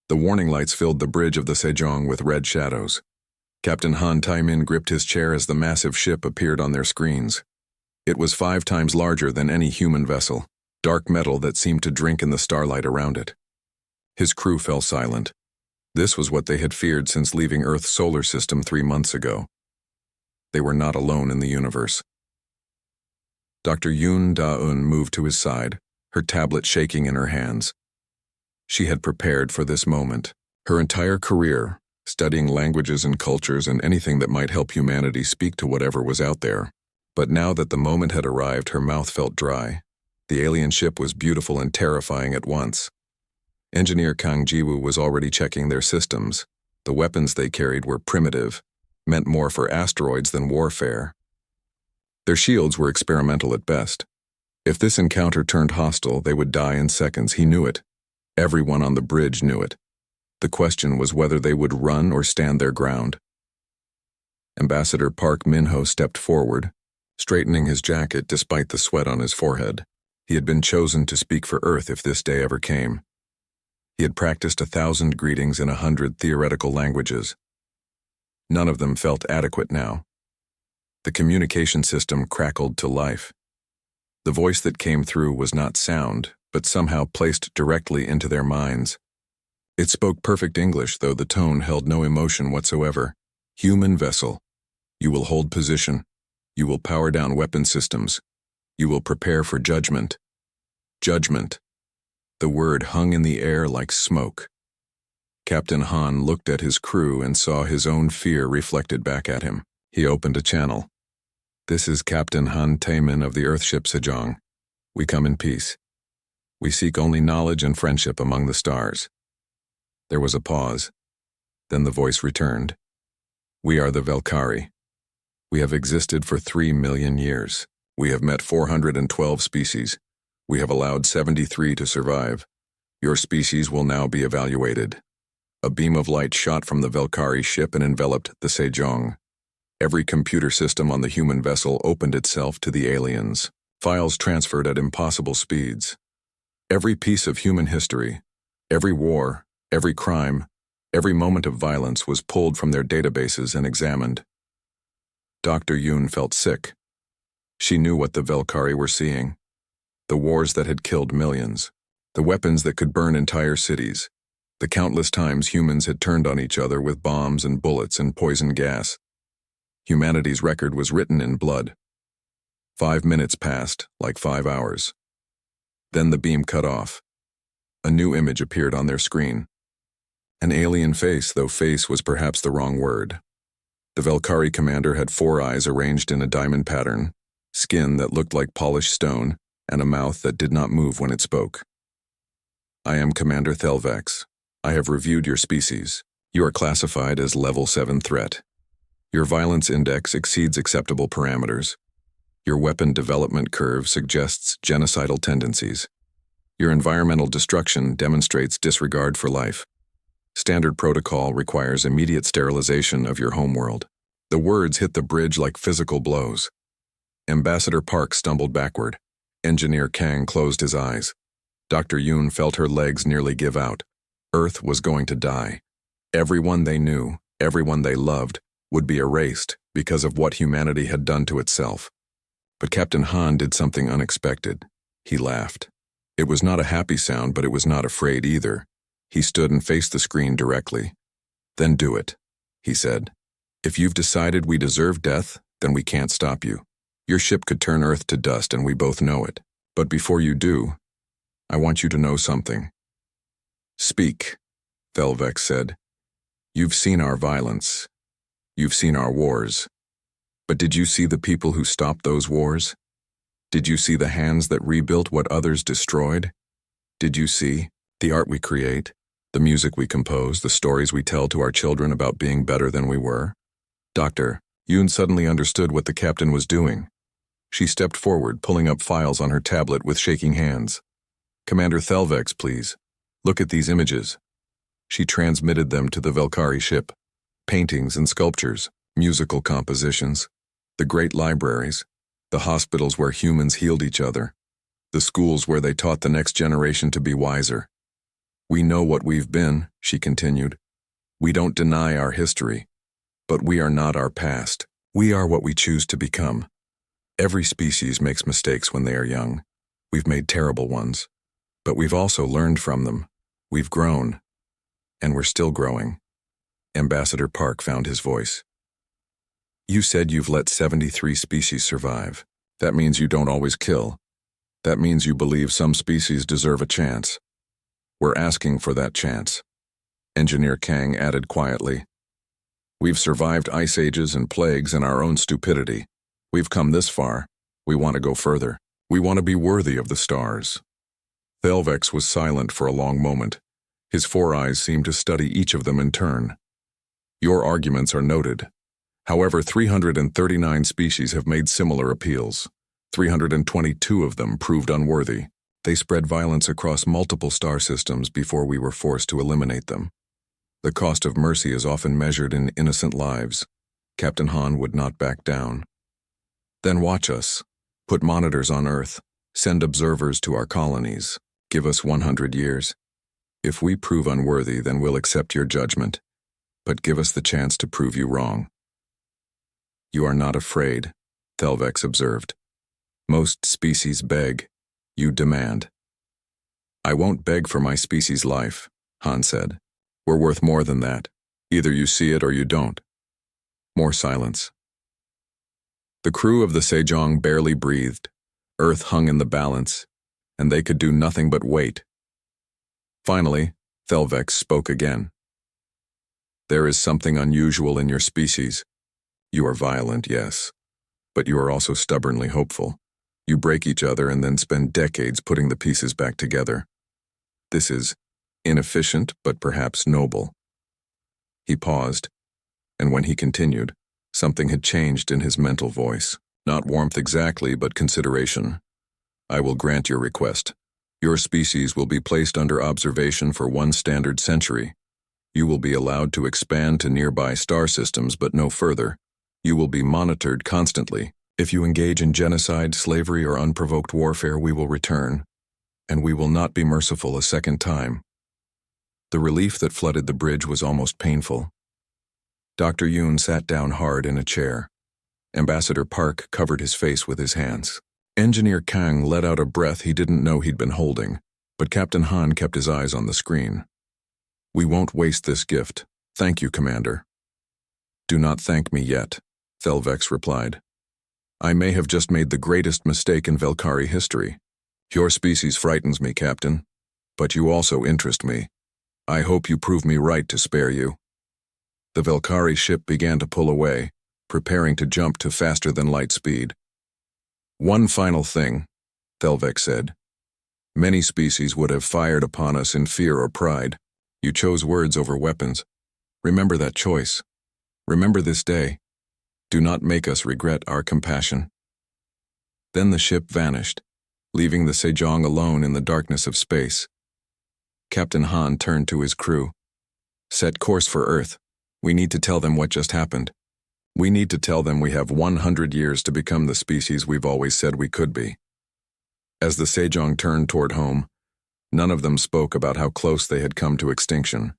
The warning lights filled the bridge of the Sejong with red shadows. Captain Han Taimin gripped his chair as the massive ship appeared on their screens. It was 5 times larger than any human vessel, dark metal that seemed to drink in the starlight around it. His crew fell silent. This was what they had feared since leaving Earth's solar system 3 months ago. They were not alone in the universe. Dr. Yoon Da-eun moved to his side, her tablet shaking in her hands. She had prepared for this moment. Her entire career, studying languages and cultures and anything that might help humanity speak to whatever was out there. But now that the moment had arrived, her mouth felt dry. The alien ship was beautiful and terrifying at once. Engineer Kang Jiwoo was already checking their systems. The weapons they carried were primitive, meant more for asteroids than warfare. Their shields were experimental at best. If this encounter turned hostile, they would die in seconds. He knew it. Everyone on the bridge knew it. The question was whether they would run or stand their ground. Ambassador Park Min-ho stepped forward, straightening his jacket despite the sweat on his forehead. He had been chosen to speak for Earth if this day ever came. He had practiced 1,000 greetings in 100 theoretical languages. None of them felt adequate now. The communication system crackled to life. The voice that came through was not sound, but somehow placed directly into their minds. It spoke perfect English, though the tone held no emotion whatsoever. Human vessel. You will hold position. You will power down weapon systems. You will prepare for judgment. Judgment. The word hung in the air like smoke. Captain Han looked at his crew and saw his own fear reflected back at him. He opened a channel. This is Captain Han Taemin of the Earthship Sejong. We come in peace. We seek only knowledge and friendship among the stars. There was a pause. Then the voice returned. We are the Velkari. We have existed for 3 million years. We have met 412 species. We have allowed 73 to survive. Your species will now be evaluated. A beam of light shot from the Velkari ship and enveloped the Sejong. Every computer system on the human vessel opened itself to the aliens. Files transferred at impossible speeds. Every piece of human history, every war, every crime, every moment of violence was pulled from their databases and examined. Dr. Yoon felt sick. She knew what the Velkari were seeing. The wars that had killed millions. The weapons that could burn entire cities. The countless times humans had turned on each other with bombs and bullets and poison gas. Humanity's record was written in blood. 5 minutes passed, like 5 hours. Then the beam cut off. A new image appeared on their screen. An alien face, though face was perhaps the wrong word. The Velkari commander had 4 eyes arranged in a diamond pattern, skin that looked like polished stone, and a mouth that did not move when it spoke. I am Commander Thelvex. I have reviewed your species. You are classified as Level 7 threat. Your violence index exceeds acceptable parameters. Your weapon development curve suggests genocidal tendencies. Your environmental destruction demonstrates disregard for life. Standard protocol requires immediate sterilization of your homeworld. The words hit the bridge like physical blows. Ambassador Park stumbled backward. Engineer Kang closed his eyes. Dr. Yoon felt her legs nearly give out. Earth was going to die. Everyone they knew, everyone they loved, would be erased because of what humanity had done to itself. But Captain Han did something unexpected. He laughed. It was not a happy sound, but it was not afraid either. He stood and faced the screen directly. Then do it, he said. If you've decided we deserve death, then we can't stop you. Your ship could turn Earth to dust, and we both know it. But before you do, I want you to know something. Speak, Thelvex said. You've seen our violence. You've seen our wars. But did you see the people who stopped those wars? Did you see the hands that rebuilt what others destroyed? Did you see the art we create, the music we compose, the stories we tell to our children about being better than we were? Dr. Yoon suddenly understood what the captain was doing. She stepped forward, pulling up files on her tablet with shaking hands. Commander Thelvex, please. Look at these images. She transmitted them to the Velkari ship. Paintings and sculptures, musical compositions, the great libraries, the hospitals where humans healed each other, the schools where they taught the next generation to be wiser. We know what we've been, she continued. We don't deny our history, but we are not our past. We are what we choose to become. Every species makes mistakes when they are young. We've made terrible ones, but we've also learned from them. We've grown, and we're still growing. Ambassador Park found his voice. You said you've let 73 species survive. That means you don't always kill. That means you believe some species deserve a chance. We're asking for that chance. Engineer Kang added quietly. We've survived ice ages and plagues and our own stupidity. We've come this far. We want to go further. We want to be worthy of the stars. Thelvex was silent for a long moment. His 4 eyes seemed to study each of them in turn. Your arguments are noted. However, 339 species have made similar appeals. 322 of them proved unworthy. They spread violence across multiple star systems before we were forced to eliminate them. The cost of mercy is often measured in innocent lives. Captain Han would not back down. Then watch us. Put monitors on Earth. Send observers to our colonies. Give us 100 years. If we prove unworthy, then we'll accept your judgment. But give us the chance to prove you wrong. You are not afraid, Thelvex observed. Most species beg. You demand. I won't beg for my species' life, Han said. We're worth more than that. Either you see it or you don't. More silence. The crew of the Sejong barely breathed. Earth hung in the balance, and they could do nothing but wait. Finally, Thelvex spoke again. There is something unusual in your species. You are violent, yes, but you are also stubbornly hopeful. You break each other and then spend decades putting the pieces back together. This is inefficient, but perhaps noble. He paused, and when he continued, something had changed in his mental voice. Not warmth exactly, but consideration. I will grant your request. Your species will be placed under observation for 1 standard century. You will be allowed to expand to nearby star systems, but no further. You will be monitored constantly. If you engage in genocide, slavery, or unprovoked warfare, we will return, and we will not be merciful a second time. The relief that flooded the bridge was almost painful. Dr. Yoon sat down hard in a chair. Ambassador Park covered his face with his hands. Engineer Kang let out a breath he didn't know he'd been holding, but Captain Han kept his eyes on the screen. We won't waste this gift. Thank you, Commander. Do not thank me yet, Thelvex replied. I may have just made the greatest mistake in Velkari history. Your species frightens me, Captain, but you also interest me. I hope you prove me right to spare you. The Velkari ship began to pull away, preparing to jump to faster-than-light speed. One final thing, Thelvex said. Many species would have fired upon us in fear or pride. You chose words over weapons. Remember that choice. Remember this day. Do not make us regret our compassion. Then the ship vanished, leaving the Sejong alone in the darkness of space. Captain Han turned to his crew. Set course for Earth. We need to tell them what just happened. We need to tell them we have 100 years to become the species we've always said we could be. As the Sejong turned toward home, none of them spoke about how close they had come to extinction.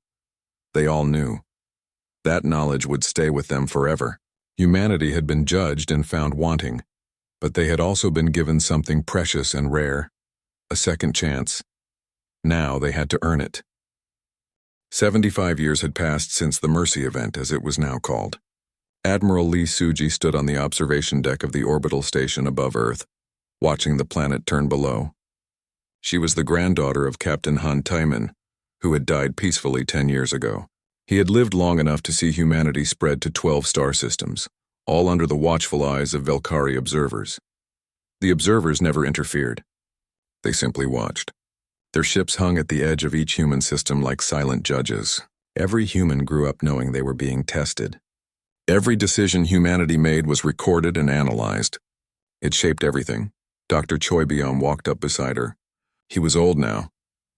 They all knew. That knowledge would stay with them forever. Humanity had been judged and found wanting, but they had also been given something precious and rare, a second chance. Now they had to earn it. 75 years had passed since the Mercy event, as it was now called. Admiral Lee Suji stood on the observation deck of the orbital station above Earth, watching the planet turn below. She was the granddaughter of Captain Han Taiman, who had died peacefully 10 years ago. He had lived long enough to see humanity spread to 12 star systems, all under the watchful eyes of Velkari observers. The observers never interfered. They simply watched. Their ships hung at the edge of each human system like silent judges. Every human grew up knowing they were being tested. Every decision humanity made was recorded and analyzed. It shaped everything. Dr. Choi Byum walked up beside her. He was old now,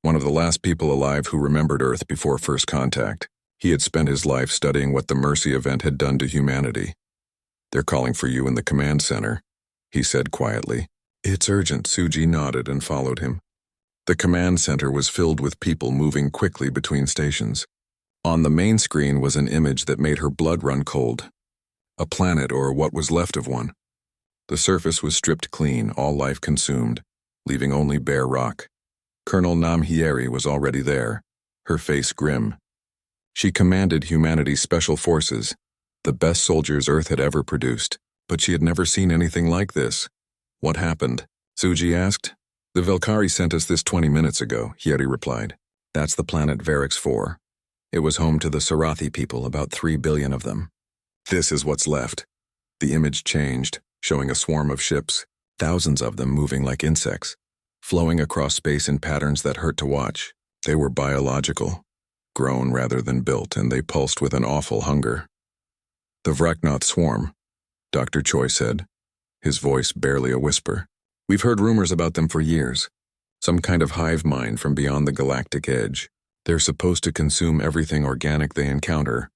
one of the last people alive who remembered Earth before first contact. He had spent his life studying what the Mercy event had done to humanity. They're calling for you in the command center, he said quietly. It's urgent. Suji nodded and followed him. The command center was filled with people moving quickly between stations. On the main screen was an image that made her blood run cold. A planet, or what was left of one. The surface was stripped clean, all life consumed, leaving only bare rock. Colonel Namhieri was already there, her face grim. She commanded humanity's special forces, the best soldiers Earth had ever produced, but she had never seen anything like this. What happened? Suji asked. The Velkari sent us this 20 minutes ago, Hieri replied. That's the planet Varix 4. It was home to the Sarathi people, about 3 billion of them. This is what's left. The image changed, showing a swarm of ships, thousands of them moving like insects, flowing across space in patterns that hurt to watch. They were biological, grown rather than built, and they pulsed with an awful hunger. The Vraknoth swarm, Dr. Choi said, his voice barely a whisper. We've heard rumors about them for years. Some kind of hive mind from beyond the galactic edge. They're supposed to consume everything organic they encounter.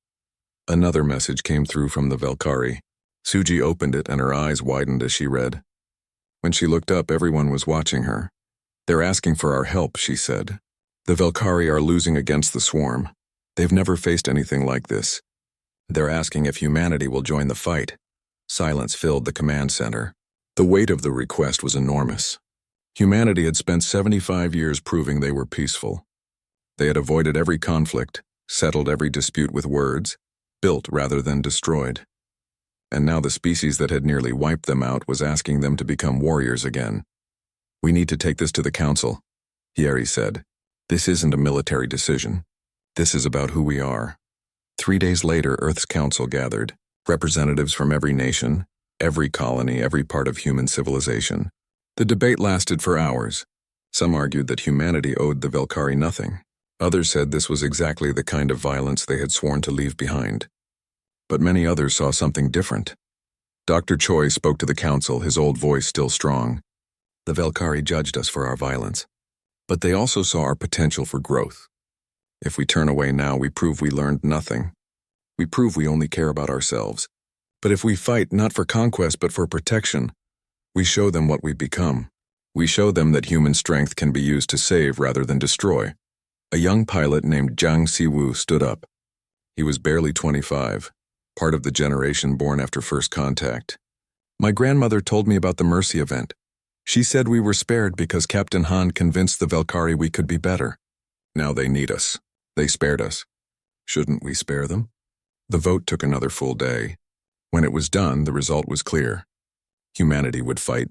Another message came through from the Velkari. Suji opened it and her eyes widened as she read. When she looked up, everyone was watching her. They're asking for our help, she said. The Velkari are losing against the swarm. They've never faced anything like this. They're asking if humanity will join the fight. Silence filled the command center. The weight of the request was enormous. Humanity had spent 75 years proving they were peaceful. They had avoided every conflict, settled every dispute with words, built rather than destroyed. And now the species that had nearly wiped them out was asking them to become warriors again. We need to take this to the council, Hieri said. This isn't a military decision. This is about who we are. 3 days later, Earth's council gathered, representatives from every nation, every colony, every part of human civilization. The debate lasted for hours. Some argued that humanity owed the Velkari nothing. Others said this was exactly the kind of violence they had sworn to leave behind. But many others saw something different. Dr. Choi spoke to the council, his old voice still strong. The Velkari judged us for our violence, but they also saw our potential for growth. If we turn away now, we prove we learned nothing. We prove we only care about ourselves. But if we fight not for conquest but for protection, we show them what we've become. We show them that human strength can be used to save rather than destroy. A young pilot named Jiang Siwu stood up. He was barely 25, part of the generation born after first contact. My grandmother told me about the Mercy event. She said we were spared because Captain Han convinced the Velkari we could be better. Now they need us. They spared us. Shouldn't we spare them? The vote took another full day. When it was done, the result was clear. Humanity would fight,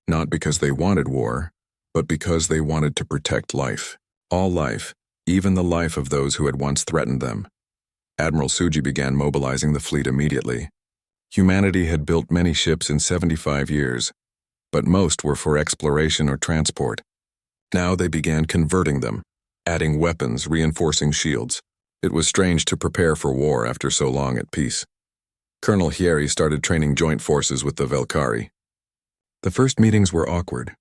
not because they wanted war, but because they wanted to protect life. All life, even the life of those who had once threatened them. Admiral Suji began mobilizing the fleet immediately. Humanity had built many ships in 75 years, but most were for exploration or transport. Now they began converting them, adding weapons, reinforcing shields. It was strange to prepare for war after so long at peace. Colonel Hieri started training joint forces with the Velkari. The first meetings were awkward.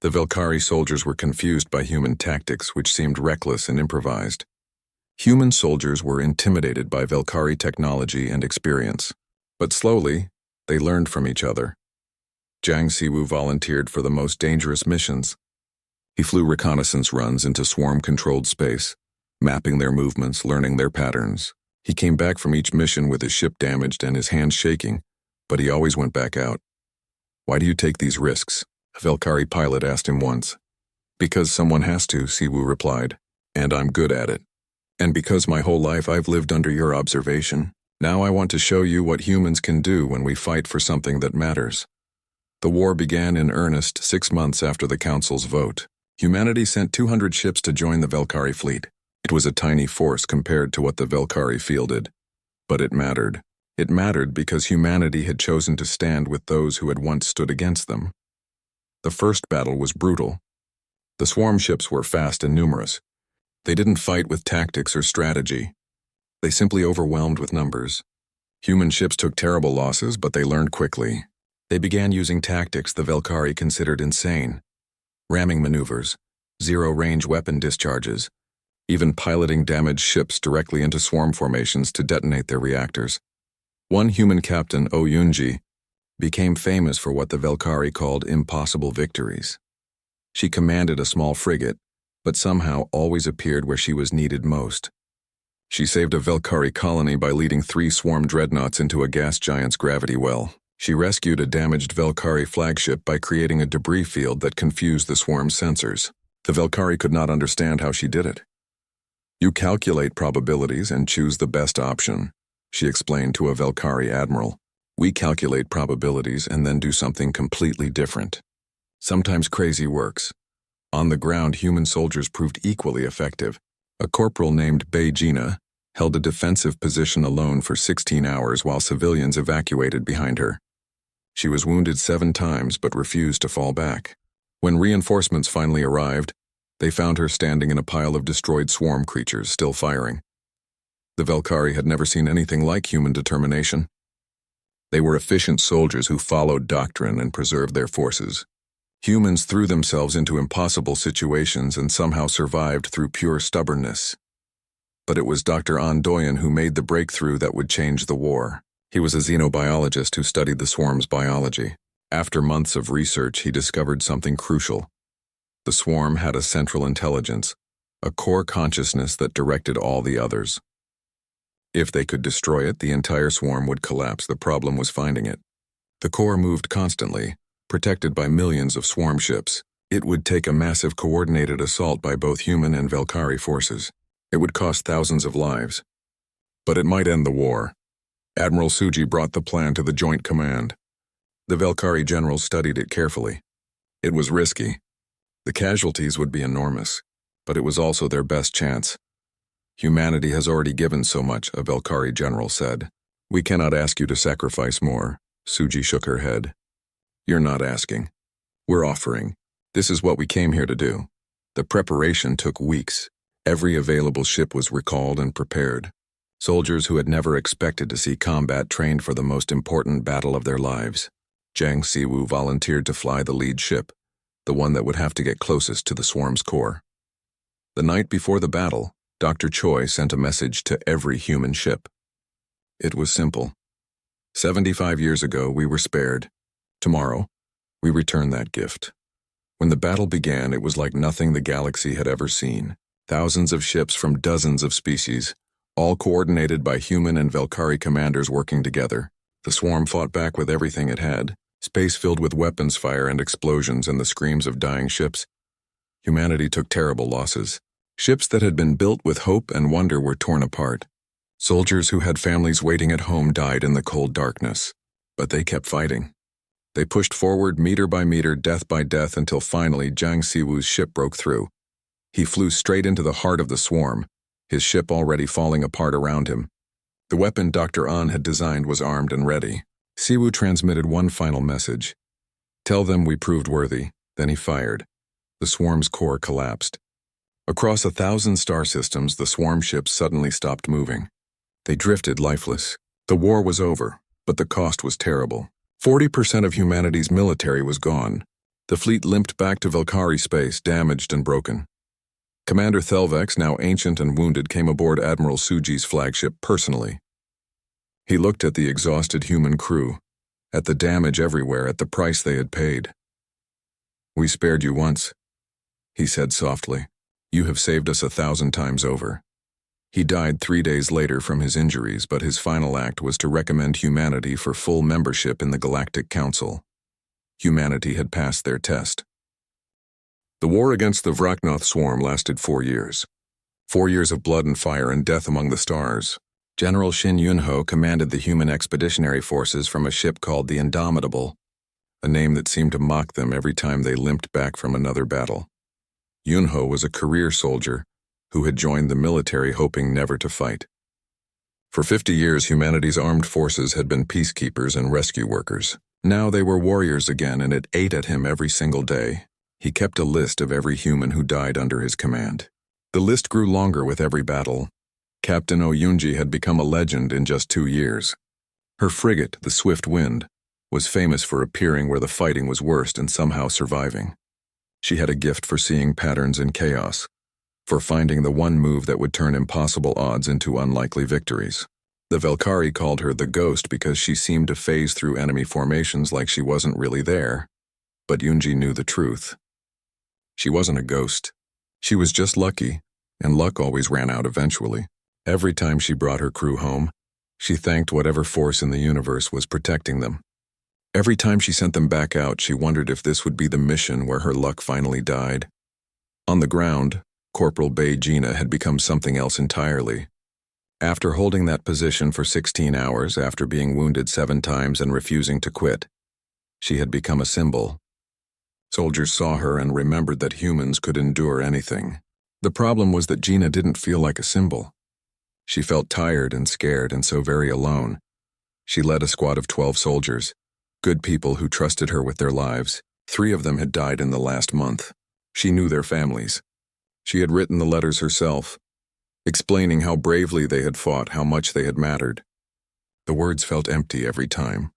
The Velkari soldiers were confused by human tactics, which seemed reckless and improvised. Human soldiers were intimidated by Velkari technology and experience. But slowly, they learned from each other. Jiang Siwu volunteered for the most dangerous missions. He flew reconnaissance runs into swarm-controlled space, mapping their movements, learning their patterns. He came back from each mission with his ship damaged and his hands shaking, but he always went back out. Why do you take these risks? A Velkari pilot asked him once. Because someone has to, Siwu replied, and I'm good at it. And because my whole life I've lived under your observation. Now I want to show you what humans can do when we fight for something that matters. The war began in earnest 6 months after the Council's vote. Humanity sent 200 ships to join the Velkari fleet. It was a tiny force compared to what the Velkari fielded. But it mattered. It mattered because humanity had chosen to stand with those who had once stood against them. The first battle was brutal. The swarm ships were fast and numerous. They didn't fight with tactics or strategy. They simply overwhelmed with numbers. Human ships took terrible losses, but they learned quickly. They began using tactics the Velkari considered insane. Ramming maneuvers, zero-range weapon discharges, even piloting damaged ships directly into swarm formations to detonate their reactors. One human captain, Oyunji, became famous for what the Velkari called impossible victories. She commanded a small frigate, but somehow always appeared where she was needed most. She saved a Velkari colony by leading 3 swarm dreadnoughts into a gas giant's gravity well. She rescued a damaged Velkari flagship by creating a debris field that confused the swarm's sensors. The Velkari could not understand how she did it. "You calculate probabilities and choose the best option," she explained to a Velkari admiral. "We calculate probabilities and then do something completely different. Sometimes crazy works." On the ground, human soldiers proved equally effective. A corporal named Beijina held a defensive position alone for 16 hours while civilians evacuated behind her. She was wounded 7 times but refused to fall back. When reinforcements finally arrived, they found her standing in a pile of destroyed swarm creatures still firing. The Velkari had never seen anything like human determination. They were efficient soldiers who followed doctrine and preserved their forces. Humans threw themselves into impossible situations and somehow survived through pure stubbornness. But it was Dr. An Doyen who made the breakthrough that would change the war. He was a xenobiologist who studied the swarm's biology. After months of research, he discovered something crucial. The swarm had a central intelligence, a core consciousness that directed all the others. If they could destroy it, the entire swarm would collapse. The problem was finding it. The core moved constantly, protected by millions of swarm ships. It would take a massive coordinated assault by both human and Velkari forces. It would cost thousands of lives. But it might end the war. Admiral Suji brought the plan to the Joint Command. The Velkari generals studied it carefully. It was risky. The casualties would be enormous, but it was also their best chance. "Humanity has already given so much," a Velkari general said. "We cannot ask you to sacrifice more." Suji shook her head. "You're not asking. We're offering. This is what we came here to do." The preparation took weeks. Every available ship was recalled and prepared. Soldiers who had never expected to see combat trained for the most important battle of their lives. Jiang Siwu volunteered to fly the lead ship, the one that would have to get closest to the swarm's core. The night before the battle, Dr. Choi sent a message to every human ship. It was simple. 75 years ago, we were spared. Tomorrow, we return that gift. When the battle began, it was like nothing the galaxy had ever seen. Thousands of ships from dozens of species, all coordinated by human and Velkari commanders working together. The swarm fought back with everything it had, space filled with weapons fire and explosions and the screams of dying ships. Humanity took terrible losses. Ships that had been built with hope and wonder were torn apart. Soldiers who had families waiting at home died in the cold darkness. But they kept fighting. They pushed forward meter by meter, death by death, until finally Jiang Siwu's ship broke through. He flew straight into the heart of the swarm, his ship already falling apart around him. The weapon Dr. An had designed was armed and ready. Siwu transmitted one final message. "Tell them we proved worthy." Then he fired. The swarm's core collapsed. Across 1,000 star systems, the swarm ships suddenly stopped moving. They drifted lifeless. The war was over, but the cost was terrible. 40% of humanity's military was gone. The fleet limped back to Velkari space, damaged and broken. Commander Thelvex, now ancient and wounded, came aboard Admiral Suji's flagship personally. He looked at the exhausted human crew, at the damage everywhere, at the price they had paid. "We spared you once," he said softly. "You have saved us 1,000 times over." He died 3 days later from his injuries, but his final act was to recommend humanity for full membership in the Galactic Council. Humanity had passed their test. The war against the Vraknoth swarm lasted 4 years. 4 years of blood and fire and death among the stars. General Shin Yunho commanded the human expeditionary forces from a ship called the Indomitable, a name that seemed to mock them every time they limped back from another battle. Yunho was a career soldier who had joined the military hoping never to fight. For 50 years, humanity's armed forces had been peacekeepers and rescue workers. Now they were warriors again, and it ate at him every single day. He kept a list of every human who died under his command. The list grew longer with every battle. Captain Oyunji had become a legend in just 2 years. Her frigate, the Swift Wind, was famous for appearing where the fighting was worst and somehow surviving. She had a gift for seeing patterns in chaos, for finding the one move that would turn impossible odds into unlikely victories. The Velkari called her the Ghost because she seemed to phase through enemy formations like she wasn't really there. But Yunji knew the truth. She wasn't a ghost. She was just lucky, and luck always ran out eventually. Every time she brought her crew home, she thanked whatever force in the universe was protecting them. Every time she sent them back out, she wondered if this would be the mission where her luck finally died. On the ground, Corporal Bay Gina had become something else entirely. After holding that position for 16 hours after being wounded 7 times and refusing to quit, she had become a symbol. Soldiers saw her and remembered that humans could endure anything. The problem was that Gina didn't feel like a symbol. She felt tired and scared and so very alone. She led a squad of 12 soldiers, good people who trusted her with their lives. 3 of them had died in the last month. She knew their families. She had written the letters herself, explaining how bravely they had fought, how much they had mattered. The words felt empty every time.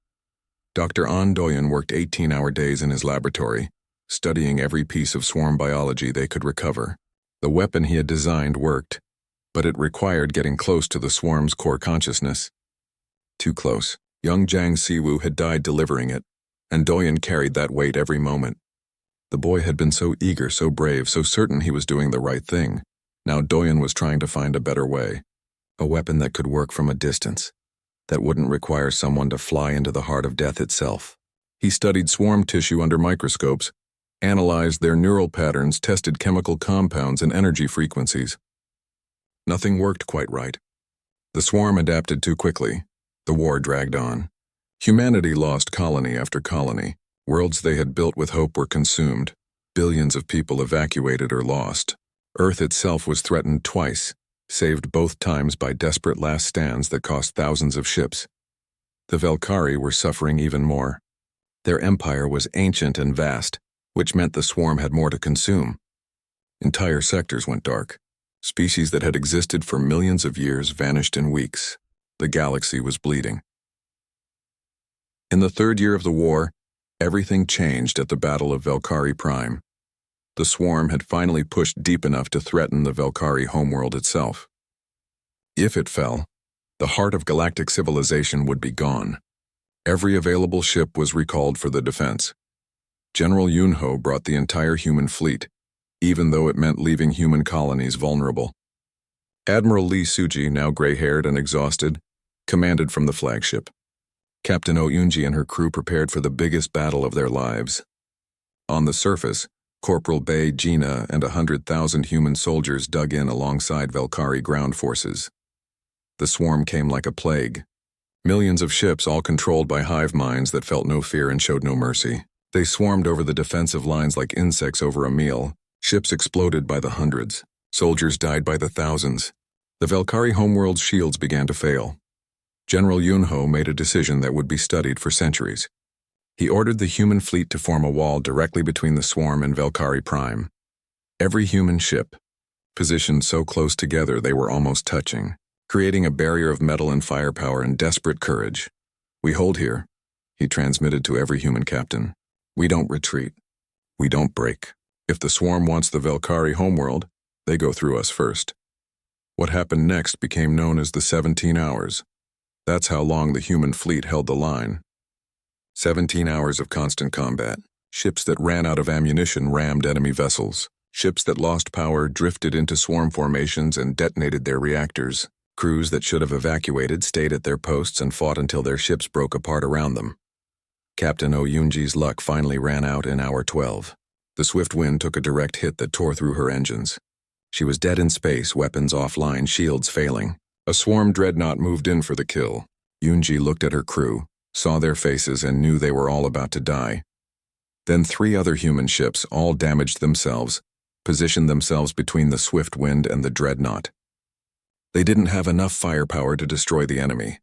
Dr. An Doyen worked 18-hour days in his laboratory, studying every piece of swarm biology they could recover. The weapon he had designed worked, but it required getting close to the swarm's core consciousness. Too close. Young Jiang Siwu had died delivering it, and Doyen carried that weight every moment. The boy had been so eager, so brave, so certain he was doing the right thing. Now Doyen was trying to find a better way, a weapon that could work from a distance, that wouldn't require someone to fly into the heart of death itself. He studied swarm tissue under microscopes, analyzed their neural patterns, tested chemical compounds and energy frequencies. Nothing worked quite right. The swarm adapted too quickly. The war dragged on. Humanity lost colony after colony. Worlds they had built with hope were consumed. Billions of people evacuated or lost. Earth itself was threatened twice, saved both times by desperate last stands that cost thousands of ships. The Velkari were suffering even more. Their empire was ancient and vast, which meant the swarm had more to consume. Entire sectors went dark. Species that had existed for millions of years vanished in weeks. The galaxy was bleeding. In the 3rd year of the war, everything changed at the Battle of Velkari Prime. The swarm had finally pushed deep enough to threaten the Velkari homeworld itself. If it fell, the heart of galactic civilization would be gone. Every available ship was recalled for the defense. General Yunho brought the entire human fleet, even though it meant leaving human colonies vulnerable. Admiral Lee Suji, now gray-haired and exhausted, commanded from the flagship. Captain Oyunji and her crew prepared for the biggest battle of their lives. On the surface, Corporal Bay Gina and 100,000 human soldiers dug in alongside Velkari ground forces. The swarm came like a plague. Millions of ships, all controlled by hive minds that felt no fear and showed no mercy. They swarmed over the defensive lines like insects over a meal. Ships exploded by the hundreds. Soldiers died by the thousands. The Velkari homeworld's shields began to fail. General Yunho made a decision that would be studied for centuries. He ordered the human fleet to form a wall directly between the swarm and Velkari Prime. Every human ship, positioned so close together they were almost touching, creating a barrier of metal and firepower and desperate courage. "We hold here," he transmitted to every human captain. "We don't retreat. We don't break. If the swarm wants the Velkari homeworld, they go through us first." What happened next became known as the 17 hours. That's how long the human fleet held the line. 17 hours of constant combat. Ships that ran out of ammunition rammed enemy vessels. Ships that lost power drifted into swarm formations and detonated their reactors. Crews that should have evacuated stayed at their posts and fought until their ships broke apart around them. Captain Oyunji's luck finally ran out in hour 12. The swift wind took a direct hit that tore through her engines. She was dead in space, weapons offline, shields failing. A swarm dreadnought moved in for the kill. Yunji looked at her crew, saw their faces, and knew they were all about to die. Then 3 other human ships, all damaged themselves, positioned themselves between the swift wind and the dreadnought. They didn't have enough firepower to destroy the enemy,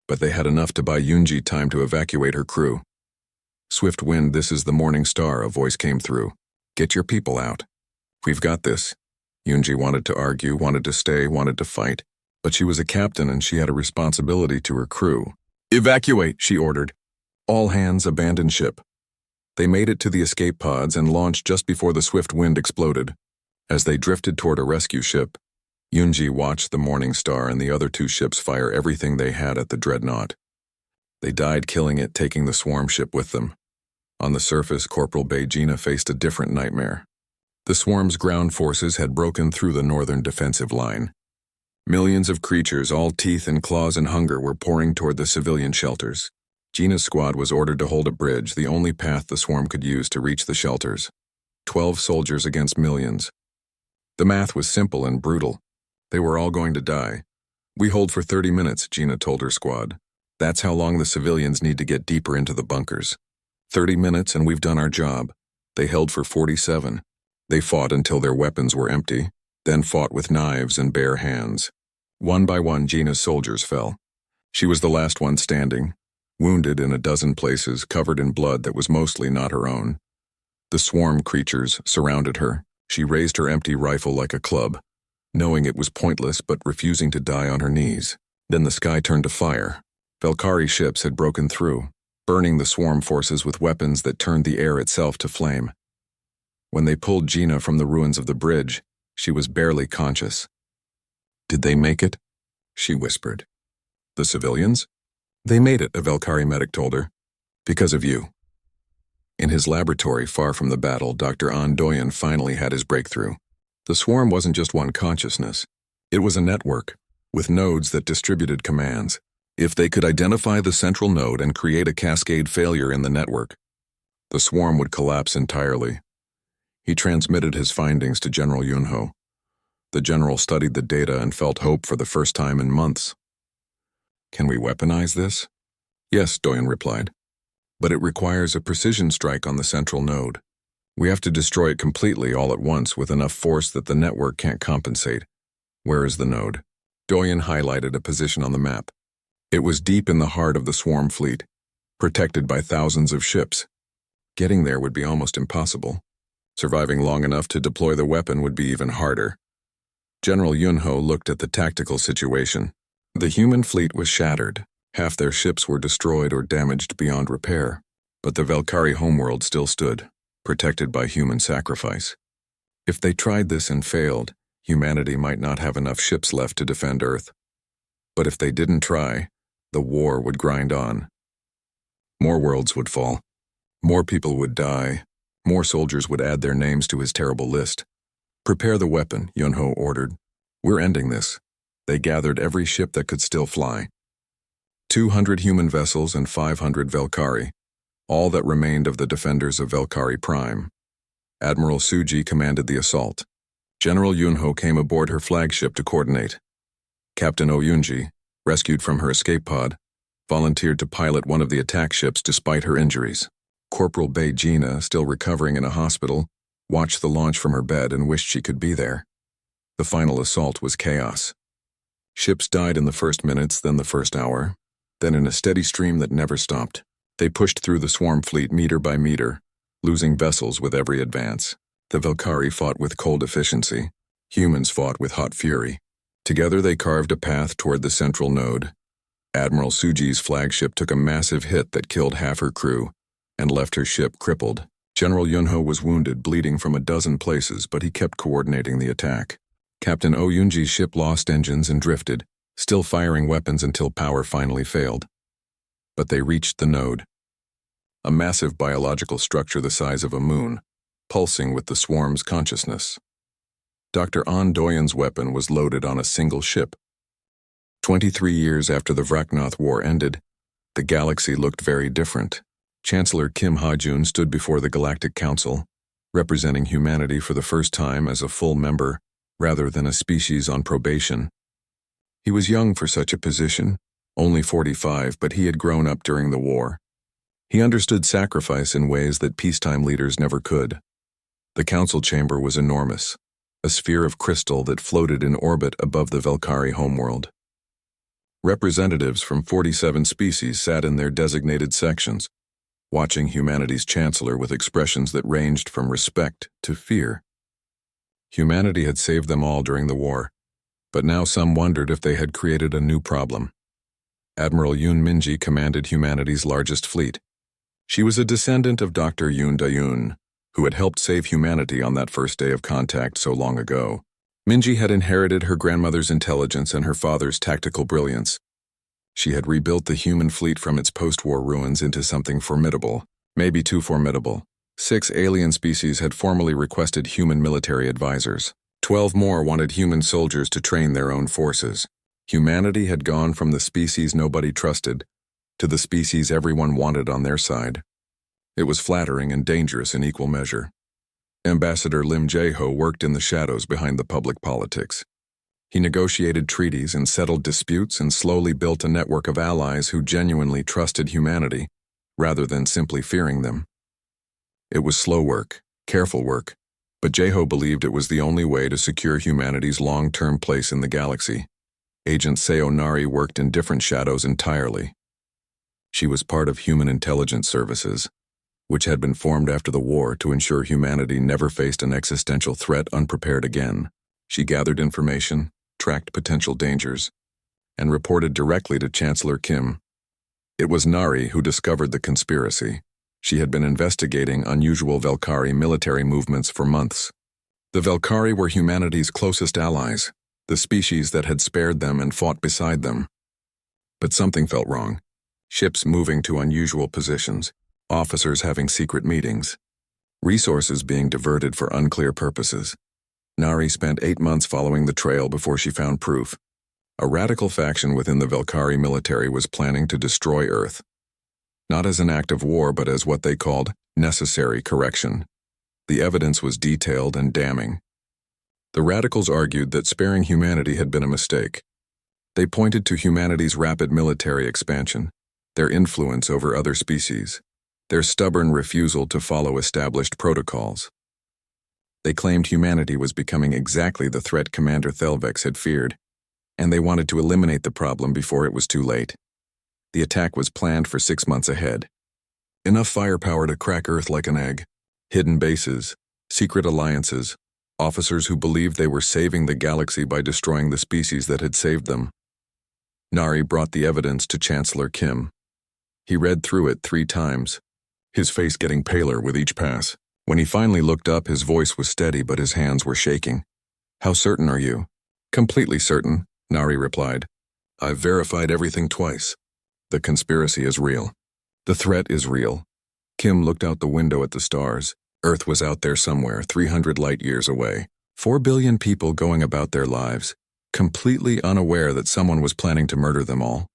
but they had enough to buy Yunji time to evacuate her crew. "Swift wind, this is the Morning Star," a voice came through. "Get your people out. We've got this." Yunji wanted to argue, wanted to stay, wanted to fight, but she was a captain and she had a responsibility to her crew. "Evacuate," she ordered. All hands abandon ship. They made it to the escape pods and launched just before the swift wind exploded. As they drifted toward a rescue ship, Yunji watched the Morning Star and the other 2 ships fire everything they had at the dreadnought. They died killing it, taking the swarm ship with them. On the surface, Corporal Beijina faced a different nightmare. The swarm's ground forces had broken through the northern defensive line. Millions of creatures, all teeth and claws and hunger, were pouring toward the civilian shelters. Gina's squad was ordered to hold a bridge, the only path the swarm could use to reach the shelters. 12 soldiers against millions. The math was simple and brutal. They were all going to die. "We hold for 30 minutes, Gina told her squad. "That's how long the civilians need to get deeper into the bunkers. 30 minutes and we've done our job." They held for 47. They fought until their weapons were empty, then fought with knives and bare hands. One by one, Gina's soldiers fell. She was the last one standing, wounded in a dozen places, covered in blood that was mostly not her own. The swarm creatures surrounded her. She raised her empty rifle like a club, knowing it was pointless but refusing to die on her knees. Then the sky turned to fire. Valkyrie ships had broken through, burning the swarm forces with weapons that turned the air itself to flame. When they pulled Gina from the ruins of the bridge, she was barely conscious. "Did they make it?" she whispered. "The civilians?" "They made it," a Valkyrie medic told her. "Because of you." In his laboratory far from the battle, Dr. Doyen finally had his breakthrough. The swarm wasn't just one consciousness. It was a network, with nodes that distributed commands. If they could identify the central node and create a cascade failure in the network, the swarm would collapse entirely. He transmitted his findings to General Yunho. The general studied the data and felt hope for the first time in months. "Can we weaponize this?" "Yes," Doyen replied. "But it requires a precision strike on the central node. We have to destroy it completely all at once with enough force that the network can't compensate." "Where is the node?" Doyen highlighted a position on the map. It was deep in the heart of the swarm fleet, protected by thousands of ships. Getting there would be almost impossible. Surviving long enough to deploy the weapon would be even harder. General Yunho looked at the tactical situation. The human fleet was shattered. Half their ships were destroyed or damaged beyond repair. But the Valkyrie homeworld still stood, protected by human sacrifice. If they tried this and failed, humanity might not have enough ships left to defend Earth. But if they didn't try, the war would grind on. More worlds would fall. More people would die. More soldiers would add their names to his terrible list. "Prepare the weapon," Yunho ordered. "We're ending this." They gathered every ship that could still fly. 200 human vessels and 500 Valkyrie, all that remained of the defenders of Valkyrie Prime. Admiral Suji commanded the assault. General Yunho came aboard her flagship to coordinate. Captain Oyunji, rescued from her escape pod, volunteered to pilot one of the attack ships despite her injuries. Corporal Bei Gina, still recovering in a hospital, watched the launch from her bed and wished she could be there. The final assault was chaos. Ships died in the first minutes, then the first hour, then in a steady stream that never stopped. They pushed through the swarm fleet meter by meter, losing vessels with every advance. The Valkyrie fought with cold efficiency. Humans fought with hot fury. Together they carved a path toward the central node. Admiral Suji's flagship took a massive hit that killed half her crew and left her ship crippled. General Yunho was wounded, bleeding from a dozen places, but he kept coordinating the attack. Captain Oyunji's ship lost engines and drifted, still firing weapons until power finally failed. But they reached the node. A massive biological structure the size of a moon, pulsing with the swarm's consciousness. Dr. Doyen's weapon was loaded on a single ship. 23 years after the Vraknoth War ended, the galaxy looked very different. Chancellor Kim Ha-jun stood before the Galactic Council, representing humanity for the first time as a full member, rather than a species on probation. He was young for such a position, only 45, but he had grown up during the war. He understood sacrifice in ways that peacetime leaders never could. The council chamber was enormous, a sphere of crystal that floated in orbit above the Valkyrie homeworld. Representatives from 47 species sat in their designated sections, watching humanity's chancellor with expressions that ranged from respect to fear. Humanity had saved them all during the war, but now some wondered if they had created a new problem. Admiral Yoon Minji commanded humanity's largest fleet. She was a descendant of Dr. Yoon Da-yoon, who had helped save humanity on that first day of contact so long ago. Minji had inherited her grandmother's intelligence and her father's tactical brilliance. She had rebuilt the human fleet from its post-war ruins into something formidable, maybe too formidable. 6 alien species had formally requested human military advisors. 12 more wanted human soldiers to train their own forces. Humanity had gone from the species nobody trusted to the species everyone wanted on their side. It was flattering and dangerous in equal measure. Ambassador Lim Jae-ho worked in the shadows behind the public politics. He negotiated treaties and settled disputes and slowly built a network of allies who genuinely trusted humanity, rather than simply fearing them. It was slow work, careful work, but Jae-ho believed it was the only way to secure humanity's long-term place in the galaxy. Agent Seo Nari worked in different shadows entirely. She was part of Human Intelligence Services, which had been formed after the war to ensure humanity never faced an existential threat unprepared again. She gathered information, tracked potential dangers, and reported directly to Chancellor Kim. It was Nari who discovered the conspiracy. She had been investigating unusual Velkari military movements for months. The Velkari were humanity's closest allies, the species that had spared them and fought beside them. But something felt wrong. Ships moving to unusual positions, officers having secret meetings, resources being diverted for unclear purposes. Nari spent 8 months following the trail before she found proof. A radical faction within the Velkari military was planning to destroy Earth. Not as an act of war, but as what they called necessary correction. The evidence was detailed and damning. The radicals argued that sparing humanity had been a mistake. They pointed to humanity's rapid military expansion, their influence over other species, their stubborn refusal to follow established protocols. They claimed humanity was becoming exactly the threat Commander Thelvex had feared, and they wanted to eliminate the problem before it was too late. The attack was planned for 6 months ahead. Enough firepower to crack Earth like an egg. Hidden bases, secret alliances, officers who believed they were saving the galaxy by destroying the species that had saved them. Nari brought the evidence to Chancellor Kim. He read through it 3 times, his face getting paler with each pass. When he finally looked up, his voice was steady, but his hands were shaking. "How certain are you?" "Completely certain," Nari replied. "I've verified everything twice. The conspiracy is real. The threat is real." Kim looked out the window at the stars. Earth was out there somewhere, 300 light-years away. 4 billion people going about their lives, completely unaware that someone was planning to murder them all.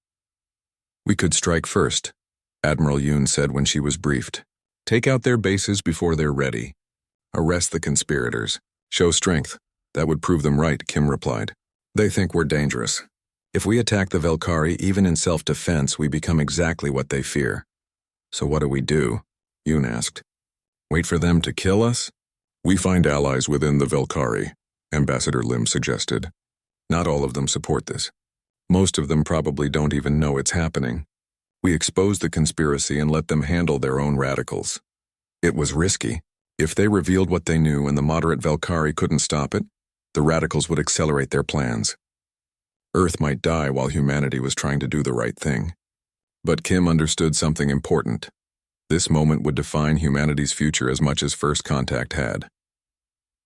"We could strike first," Admiral Yoon said when she was briefed. "Take out their bases before they're ready. Arrest the conspirators. Show strength. That would prove them right," Kim replied. "They think we're dangerous. If we attack the Velkari, even in self-defense, we become exactly what they fear." "So what do?" Yoon asked. "Wait for them to kill us?" "We find allies within the Velkari," Ambassador Lim suggested. "Not all of them support this. Most of them probably don't even know it's happening. We expose the conspiracy and let them handle their own radicals." It was risky. If they revealed what they knew and the moderate Velkari couldn't stop it, the radicals would accelerate their plans. Earth might die while humanity was trying to do the right thing. But Kim understood something important. This moment would define humanity's future as much as First Contact had.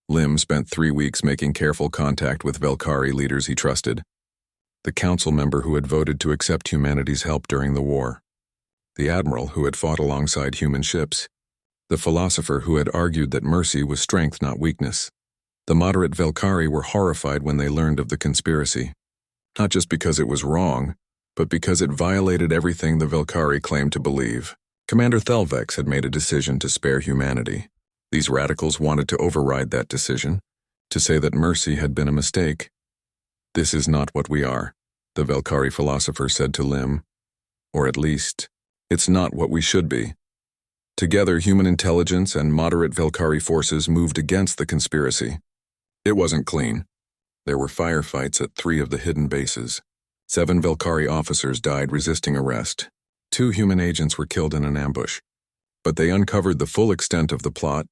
Lim spent 3 weeks making careful contact with Velkari leaders he trusted. The council member who had voted to accept humanity's help during the war. The admiral who had fought alongside human ships. The philosopher who had argued that mercy was strength, not weakness. The moderate Velkari were horrified when they learned of the conspiracy. Not just because it was wrong, but because it violated everything the Velkari claimed to believe. Commander Thelvex had made a decision to spare humanity. These radicals wanted to override that decision, to say that mercy had been a mistake. "This is not what we are," the Velkari philosopher said to Lim. "Or at least, it's not what we should be." Together, human intelligence and moderate Velkari forces moved against the conspiracy. It wasn't clean. There were firefights at 3 of the hidden bases. 7 Velkari officers died resisting arrest. 2 human agents were killed in an ambush. But they uncovered the full extent of the plot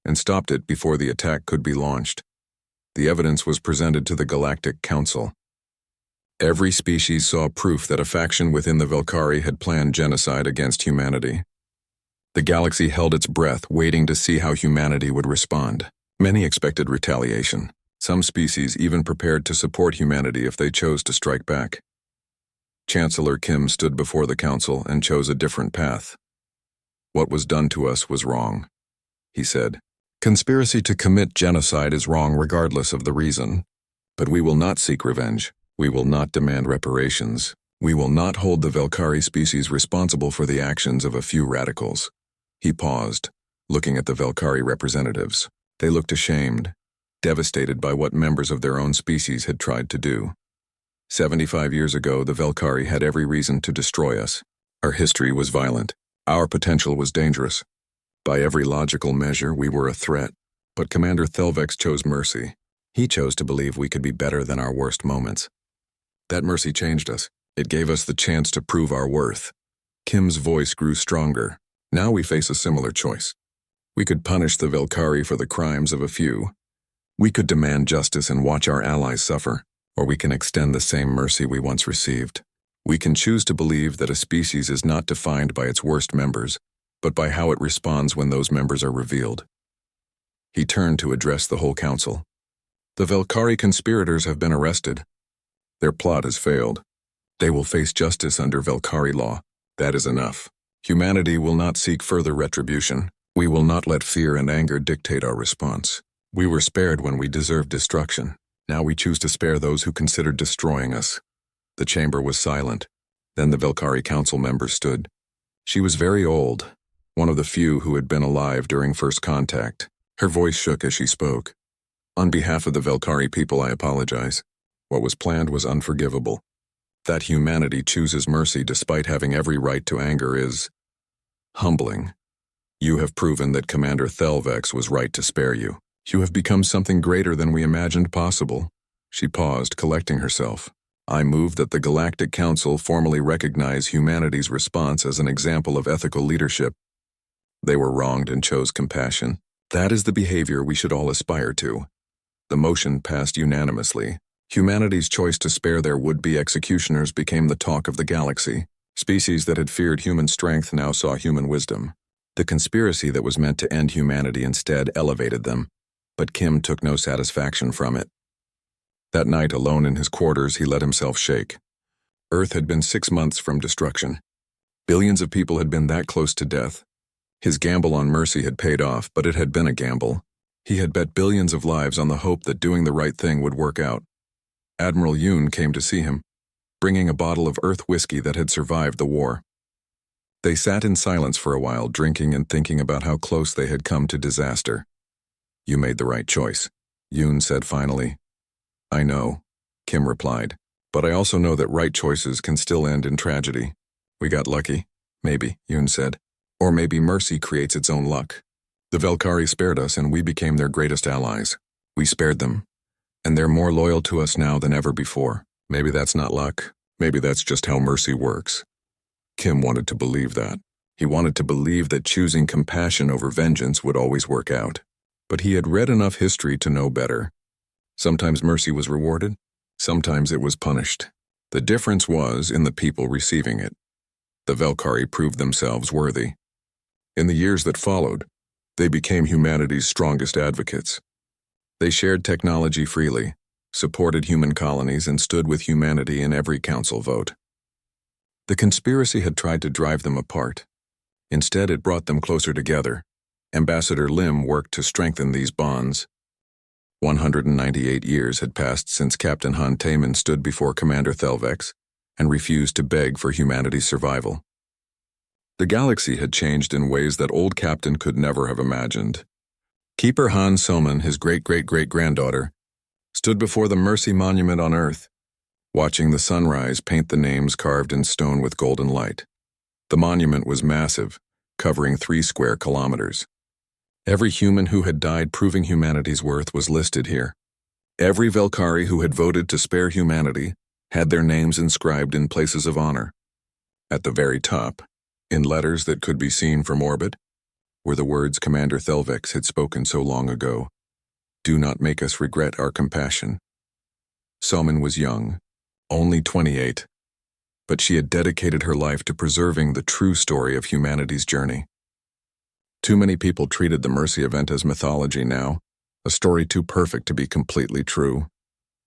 and stopped it before the attack could be launched. The evidence was presented to the Galactic Council. Every species saw proof that a faction within the Velkari had planned genocide against humanity. The galaxy held its breath, waiting to see how humanity would respond. Many expected retaliation. Some species even prepared to support humanity if they chose to strike back. Chancellor Kim stood before the council and chose a different path. What was done to us was wrong. he said. Conspiracy to commit genocide is wrong regardless of the reason. But we will not seek revenge. We will not demand reparations. We will not hold the Velkari species responsible for the actions of a few radicals. He paused, looking at the Velkari representatives. They looked ashamed, devastated by what members of their own species had tried to do. 75 years ago, the Velkari had every reason to destroy us. Our history was violent. Our potential was dangerous. By every logical measure, we were a threat. But Commander Thelvex chose mercy. He chose to believe we could be better than our worst moments. That mercy changed us. It gave us the chance to prove our worth. Kim's voice grew stronger. Now we face a similar choice. We could punish the Velkari for the crimes of a few. We could demand justice and watch our allies suffer, or we can extend the same mercy we once received. We can choose to believe that a species is not defined by its worst members, but by how it responds when those members are revealed. He turned to address the whole council. The Velkari conspirators have been arrested. Their plot has failed. They will face justice under Velkari law. That is enough. Humanity will not seek further retribution. We will not let fear and anger dictate our response. We were spared when we deserved destruction. Now we choose to spare those who considered destroying us. The chamber was silent. Then the Velkari council member stood. She was very old, one of the few who had been alive during first contact. Her voice shook as she spoke. On behalf of the Velkari people, I apologize. What was planned was unforgivable. That humanity chooses mercy despite having every right to anger is humbling. You have proven that Commander Thelvex was right to spare you. You have become something greater than we imagined possible. She paused, collecting herself. I move that the Galactic Council formally recognize humanity's response as an example of ethical leadership. They were wronged and chose compassion. That is the behavior we should all aspire to. The motion passed unanimously. Humanity's choice to spare their would-be executioners became the talk of the galaxy. Species that had feared human strength now saw human wisdom. The conspiracy that was meant to end humanity instead elevated them, but Kim took no satisfaction from it. That night, alone in his quarters, he let himself shake. Earth had been 6 months from destruction. Billions of people had been that close to death. His gamble on mercy had paid off, but it had been a gamble. He had bet billions of lives on the hope that doing the right thing would work out. Admiral Yoon came to see him, bringing a bottle of Earth whiskey that had survived the war. They sat in silence for a while, drinking and thinking about how close they had come to disaster. You made the right choice, Yoon said finally. I know, Kim replied, but I also know that right choices can still end in tragedy. We got lucky, maybe, Yoon said. Or maybe mercy creates its own luck. The Velkari spared us and we became their greatest allies. We spared them, and they're more loyal to us now than ever before. Maybe that's not luck. Maybe that's just how mercy works. Kim wanted to believe that. He wanted to believe that choosing compassion over vengeance would always work out. But he had read enough history to know better. Sometimes mercy was rewarded, sometimes it was punished. The difference was in the people receiving it. The Velkari proved themselves worthy. In the years that followed, they became humanity's strongest advocates. They shared technology freely, supported human colonies, and stood with humanity in every council vote. The conspiracy had tried to drive them apart. Instead, it brought them closer together. Ambassador Lim worked to strengthen these bonds. 198 years had passed since Captain Han Taemin stood before Commander Thelvex and refused to beg for humanity's survival. The galaxy had changed in ways that old Captain could never have imagined. Keeper Han Soman, his great-great-great-granddaughter, stood before the Mercy Monument on Earth, watching the sunrise paint the names carved in stone with golden light. The monument was massive, covering 3 square kilometers. Every human who had died proving humanity's worth was listed here. Every Velkari who had voted to spare humanity had their names inscribed in places of honor. At the very top, in letters that could be seen from orbit, were the words Commander Thelvex had spoken so long ago. Do not make us regret our compassion. Soman was young, only 28, but she had dedicated her life to preserving the true story of humanity's journey. Too many people treated the Mercy event as mythology now, a story too perfect to be completely true.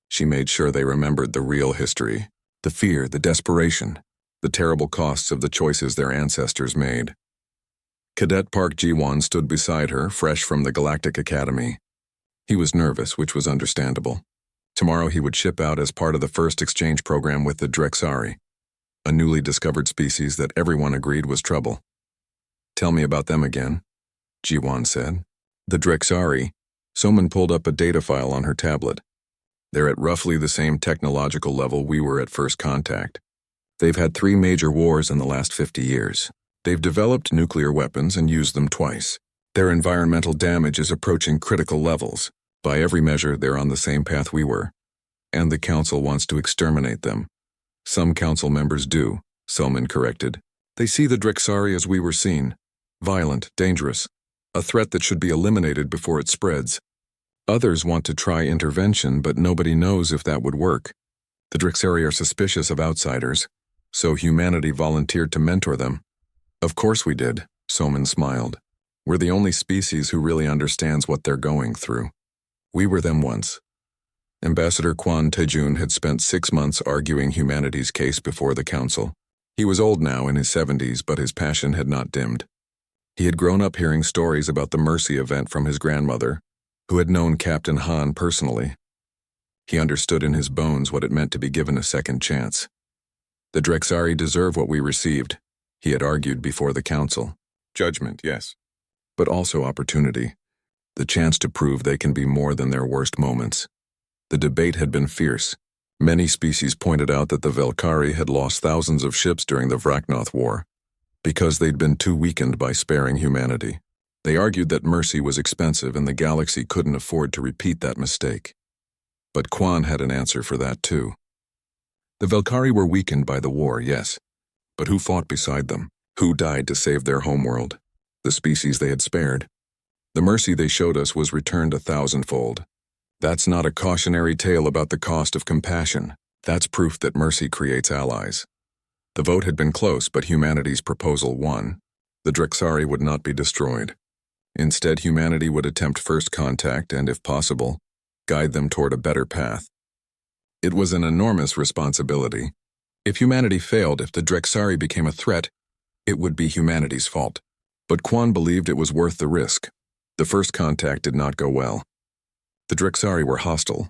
She made sure they remembered the real history, the fear, the desperation, the terrible costs of the choices their ancestors made. Cadet Park Ji-won stood beside her, fresh from the Galactic Academy. He was nervous, which was understandable. Tomorrow he would ship out as part of the first exchange program with the Drexari, a newly discovered species that everyone agreed was trouble. "Tell me about them again," Ji-won said. "The Drexari." Soman pulled up a data file on her tablet. "They're at roughly the same technological level we were at first contact. They've had 3 major wars in the last 50 years. They've developed nuclear weapons and used them twice. Their environmental damage is approaching critical levels. By every measure, they're on the same path we were. And the Council wants to exterminate them." "Some Council members do," Soman corrected. "They see the Drexari as we were seen. Violent, dangerous. A threat that should be eliminated before it spreads. Others want to try intervention, but nobody knows if that would work. The Drexari are suspicious of outsiders, so humanity volunteered to mentor them." "Of course we did," Soman smiled. "We're the only species who really understands what they're going through. We were them once." Ambassador Kwon Tae-jun had spent 6 months arguing humanity's case before the Council. He was old now, in his 70s, but his passion had not dimmed. He had grown up hearing stories about the Mercy event from his grandmother, who had known Captain Han personally. He understood in his bones what it meant to be given a second chance. "The Drexari deserve what we received," he had argued before the Council. "Judgment, yes. But also opportunity. The chance to prove they can be more than their worst moments." The debate had been fierce. Many species pointed out that the Velkari had lost thousands of ships during the Vraknoth War, because they'd been too weakened by sparing humanity. They argued that mercy was expensive and the galaxy couldn't afford to repeat that mistake. But Kwon had an answer for that too. The Velkari were weakened by the war, yes. But who fought beside them? Who died to save their homeworld? The species they had spared. The mercy they showed us was returned 1,000-fold. That's not a cautionary tale about the cost of compassion. That's proof that mercy creates allies. The vote had been close, but humanity's proposal won. The Drexari would not be destroyed. Instead, humanity would attempt first contact and, if possible, guide them toward a better path. It was an enormous responsibility. If humanity failed, if the Drexari became a threat, it would be humanity's fault. But Kwon believed it was worth the risk. The first contact did not go well. The Drexari were hostile,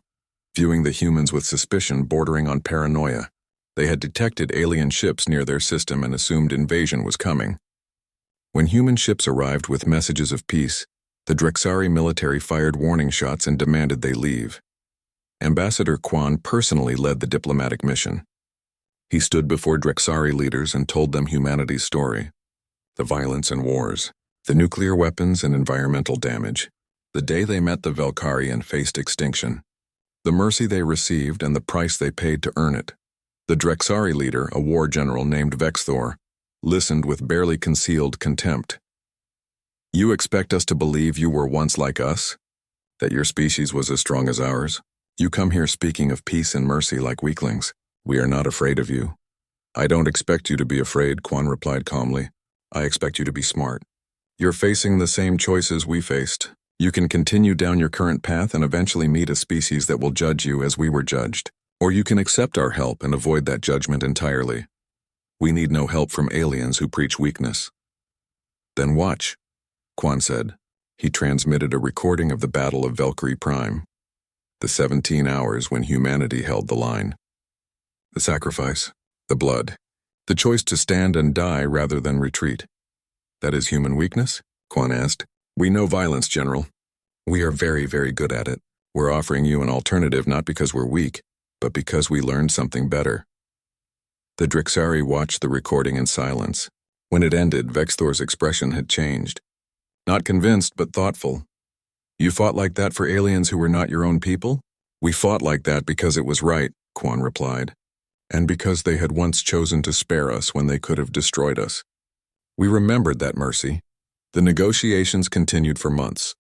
viewing the humans with suspicion bordering on paranoia. They had detected alien ships near their system and assumed invasion was coming. When human ships arrived with messages of peace, the Drexari military fired warning shots and demanded they leave. Ambassador Kwon personally led the diplomatic mission. He stood before Drexari leaders and told them humanity's story. The violence and wars, the nuclear weapons and environmental damage, the day they met the Velkari and faced extinction, the mercy they received and the price they paid to earn it. The Drexari leader, a war general named Vexthor, listened with barely concealed contempt. "You expect us to believe you were once like us? That your species was as strong as ours? You come here speaking of peace and mercy like weaklings. We are not afraid of you." "I don't expect you to be afraid," Kwon replied calmly. "I expect you to be smart. You're facing the same choices we faced. You can continue down your current path and eventually meet a species that will judge you as we were judged. Or you can accept our help and avoid that judgment entirely. We need no help from aliens who preach weakness." "Then watch," Kwon said. He transmitted a recording of the Battle of Valkyrie Prime, the 17 hours when humanity held the line. The sacrifice, the blood, the choice to stand and die rather than retreat. "That is human weakness?" Kwon asked. "We know violence, General. We are very, very good at it. We're offering you an alternative not because we're weak, but because we learned something better." The Drexari watched the recording in silence. When it ended, Vexthor's expression had changed. Not convinced, but thoughtful. "You fought like that for aliens who were not your own people?" "We fought like that because it was right," Kwon replied. "And because they had once chosen to spare us when they could have destroyed us. We remembered that mercy." The negotiations continued for months.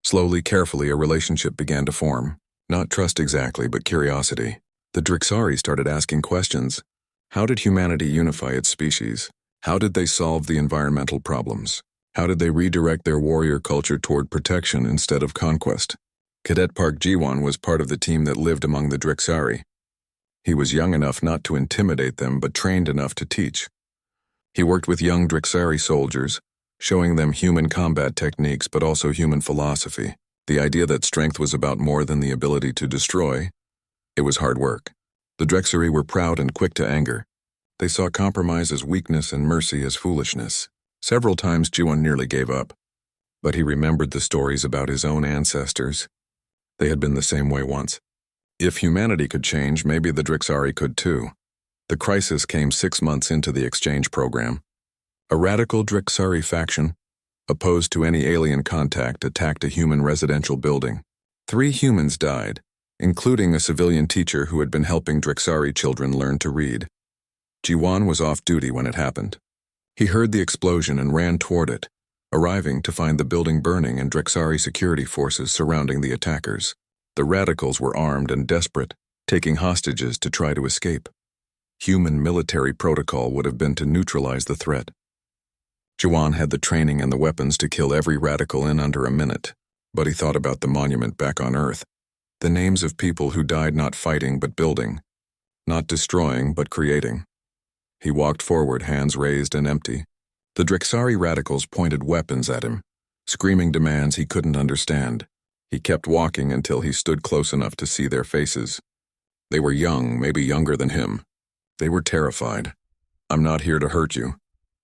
Slowly, carefully, a relationship began to form. Not trust exactly, but curiosity. The Drexari started asking questions. How did humanity unify its species? How did they solve the environmental problems? How did they redirect their warrior culture toward protection instead of conquest? Cadet Park Ji-won was part of the team that lived among the Drexari. He was young enough not to intimidate them, but trained enough to teach. He worked with young Drexari soldiers, showing them human combat techniques but also human philosophy, the idea that strength was about more than the ability to destroy. It was hard work. The Drexari were proud and quick to anger. They saw compromise as weakness and mercy as foolishness. Several times Jiwon nearly gave up, but he remembered the stories about his own ancestors. They had been the same way once. If humanity could change, maybe the Drexari could too. The crisis came 6 months into the exchange program. A radical Drexari faction, opposed to any alien contact, attacked a human residential building. 3 humans died, including a civilian teacher who had been helping Drexari children learn to read. Jiwon was off duty when it happened. He heard the explosion and ran toward it, arriving to find the building burning and Drexari security forces surrounding the attackers. The radicals were armed and desperate, taking hostages to try to escape. Human military protocol would have been to neutralize the threat. Jiwon had the training and the weapons to kill every radical in under a minute, but he thought about the monument back on Earth. The names of people who died not fighting but building, not destroying but creating. He walked forward, hands raised and empty. The Drexari radicals pointed weapons at him, screaming demands he couldn't understand. He kept walking until he stood close enough to see their faces. They were young, maybe younger than him. They were terrified. "I'm not here to hurt you,"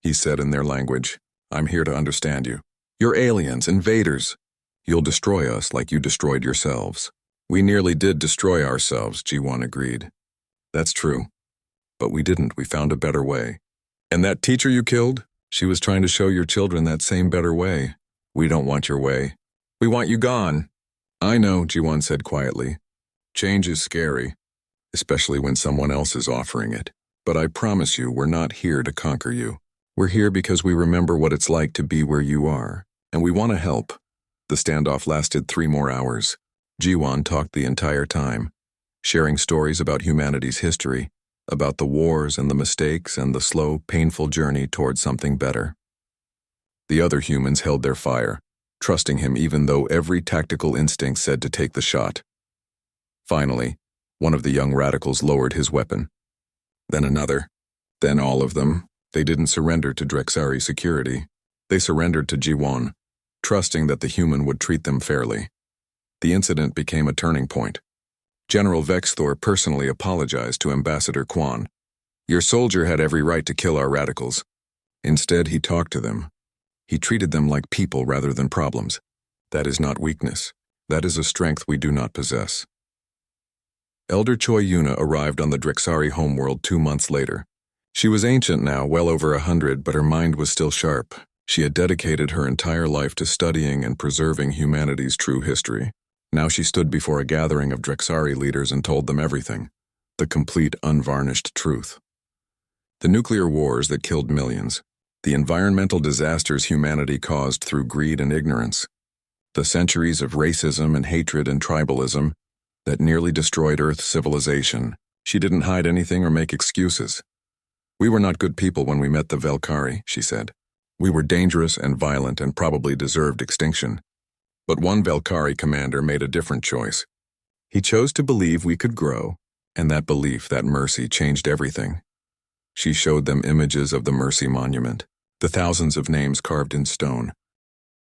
he said in their language. "I'm here to understand you. You're aliens, invaders. You'll destroy us like you destroyed yourselves." "We nearly did destroy ourselves," Jiwon agreed. "That's true. But we didn't. We found a better way." "And that teacher you killed? She was trying to show your children that same better way." "We don't want your way. We want you gone." "I know," Jiwon said quietly. "Change is scary, especially when someone else is offering it. But I promise you, we're not here to conquer you. We're here because we remember what it's like to be where you are, and we want to help." The standoff lasted 3 more hours. Jiwon talked the entire time, sharing stories about humanity's history, about the wars and the mistakes and the slow, painful journey toward something better. The other humans held their fire, trusting him even though every tactical instinct said to take the shot. Finally, one of the young radicals lowered his weapon. Then another. Then all of them. They didn't surrender to Drexari security. They surrendered to Jiwon, trusting that the human would treat them fairly. The incident became a turning point. General Vexthor personally apologized to Ambassador Quan. "Your soldier had every right to kill our radicals." Instead, he talked to them. He treated them like people rather than problems. That is not weakness. That is a strength we do not possess. Elder Choi Yuna arrived on the Drexari homeworld 2 months later. She was ancient now, well over 100, but her mind was still sharp. She had dedicated her entire life to studying and preserving humanity's true history. Now she stood before a gathering of Drexari leaders and told them everything, the complete, unvarnished truth. The nuclear wars that killed millions, the environmental disasters humanity caused through greed and ignorance, the centuries of racism and hatred and tribalism that nearly destroyed Earth's civilization. She didn't hide anything or make excuses. "We were not good people when we met the Velkari," she said. "We were dangerous and violent and probably deserved extinction. But one Velkari commander made a different choice. He chose to believe we could grow, and that belief, that mercy, changed everything." She showed them images of the Mercy Monument, the thousands of names carved in stone,